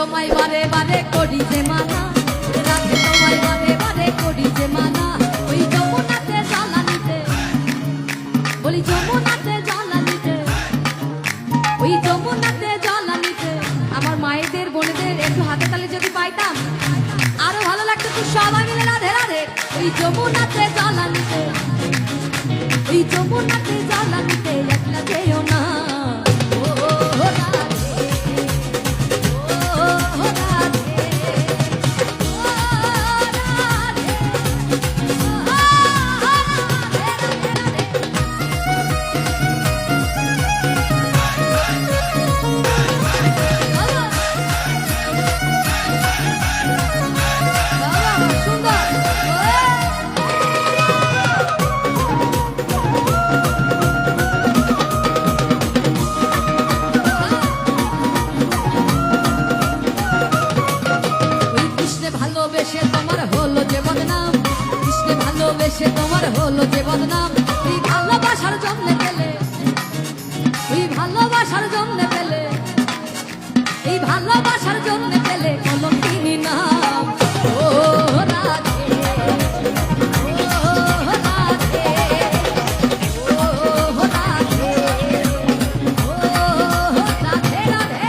তোমায় বারে বারে করি যে মানা, রাধে তোমায় বারে বারে করি যে মানা। ওই যমুনাতে জ্বালানিতে, বলি যমুনাতে জ্বালানিতে, ওই যমুনাতে জ্বালানিতে। আমার মায়েদের বোনেদের একটু হাতে তালি যদি পাইতাম আরো ভালো লাগতো। তো সবাই মিলে রাধে রাধে। ওই যমুনাতে জ্বালানিতে, ওই যমুনাতে জ্বালানিতে একলা যেও না। ভালোবেসে তোমার হলো যে বদনাম, কৃষ্ণে ভালোবেসে তোমার হলো যে বদনাম। এই ভালোবাসার জন্য পেলে, ওই ভালোবাসার জন্য পেলে, এই ভালোবাসার জন্য পেলে কলঙ্কিনী নাম। ও রাধে, ও রাধে, ও রাধে, ও রাধে রাধে।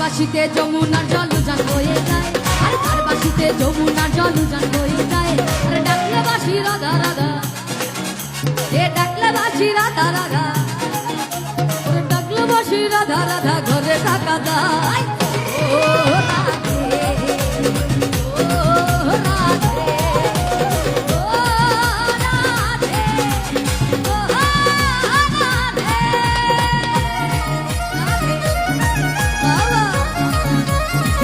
বাসিতে যমুনার জল উজান বয়ে যায়, আর তার বাসিতে যমুনার জল উজান বয়ে যায়। আর ডাকলে বাসি রাধা রাধা, এ ডাকলে বাসি রাধা রাধা, ডাকলে বাসি রাধা রাধা, ঘরে থাকা যায়। ও রাধে, ও রাধে, ও রাধে, ও রাধে, রাধে।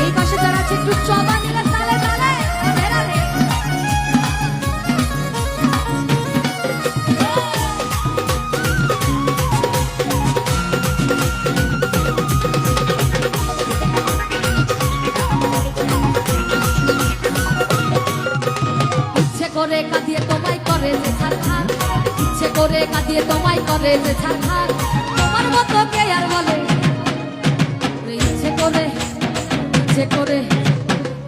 এই পাশে যারা আছে একটু সবাই মিলে তালে তালে রাধে রাধে। ইচ্ছে করে কাঁদিয়ে তোমায় করে যে ছাড়খাড়, ইচ্ছে করে কাঁদিয়ে তোমায় করে যে ছাড়খাড়। তোমার মতো কে আর বলে, ইচ্ছে করে, ইচ্ছে করে,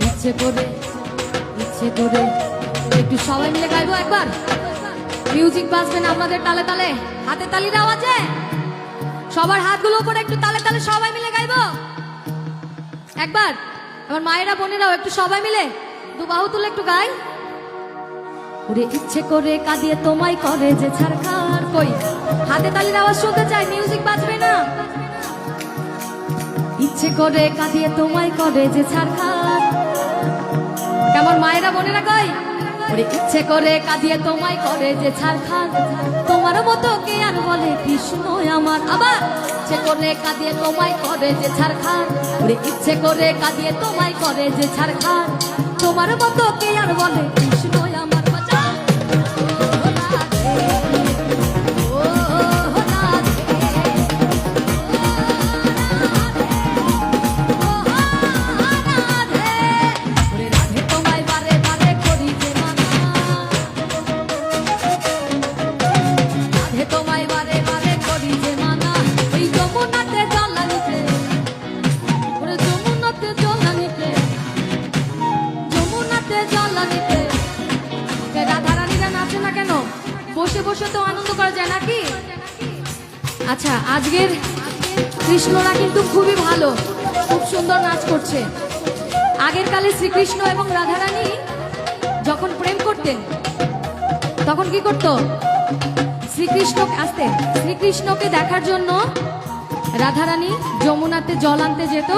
ইচ্ছে করে, ইচ্ছে করে। একটু সবাই মিলে গাইবো একবার। মিউজিক বাজবেন আপনাদের তালে তালে, হাতে তালির আওয়াজে সবার হাতগুলো উপরে একটু তালে তালে সবাই মিলে গাইবো একবার। আমার মায়েরা বোনেরাও একটু সবাই মিলে দু বাহু তুলে একটু গাই। ওরে ইচ্ছে করে কাঁদিয়ে তোমায় করে যে ছাড়খাড়। কই হাতে তালির আওয়াজ শুনতে চাই, মিউজিক বাজবে না। ইচ্ছে করে কাঁদিয়ে তোমায় করে যে ছাড়খাড়। কেমন মায়েরা বোনেরা কই? ওরে ইচ্ছে করে কাঁদিয়ে তোমায় করে যে ছাড়খাড়। তোমার মতো কে আর বলে কৃষ্ণ আমার। আবার ইচ্ছে করে কাঁদিয়ে তোমায় করে যে ছাড়খাড়। ওরে ইচ্ছে করে কাঁদিয়ে তোমায় করে যে ছাড়খাড়। তোমার মতো কে আর বলে কৃষ্ণ আমার। বাঁচা ও রাধে, ও রাধে, বসে বসে তো আনন্দ করা যায় নাকি? আচ্ছা, আজকের কৃষ্ণরা কিন্তু খুবই ভালো, খুব সুন্দর নাচ করছে। আগের কালে শ্রীকৃষ্ণ এবং রাধারানী যখন প্রেম করতেন তখন কি করত? শ্রীকৃষ্ণকে দেখার জন্য রাধারানী যমুনাতে জল আনতে যেত,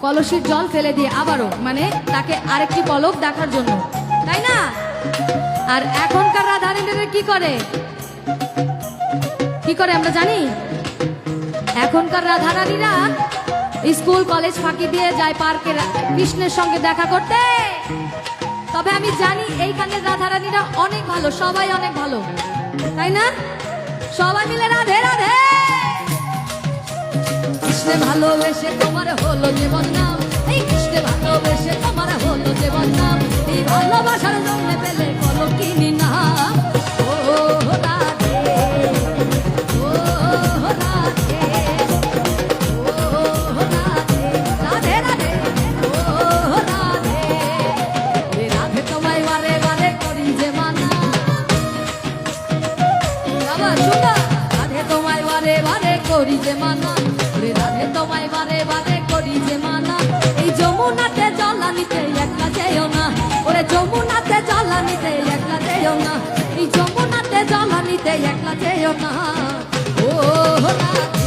কলসির জল ফেলে দিয়ে আবারও, মানে তাকে আরেকটি পলক দেখার জন্য, তাই না? আর এখনকার রাধারানীরা কি করে আমরা জানি। এখনকার রাধারানীরা স্কুল কলেজ ফাঁকি দিয়ে যায় পার্কে কৃষ্ণের সঙ্গে দেখা করতে। তবে আমি জানি এইখানের রাধারানীরা অনেক ভালো, সবাই অনেক ভালো, তাই না? সবাই মিলে রাধে রাধে। কৃষ্ণে ভালোবেসে তোমার হলো জীবন নাম, এই কৃষ্ণে ভালোবেসে তোমার হলো জীবন নাম, এই ভালোবাসার জন্য পেলে বলো কিনি নাম। ও রাধে, ও রাধে, ও রাধে, রাধে রাধে, ও রাধে। এ রাধে তোমায় বারে বারে করি যে মানা। আবার শুনো, রাধে তোমায় বারে বারে করি যে মানা, রাধে তোমায় বারে বারে করি যে মানা। এই যমুনাতে জল নিতে একলা যেও না, ওরে যমুনাতে জল নিতে একলা যেও না, এই যমুনাতে জল নিতে একলা যেও না। ও রাধে।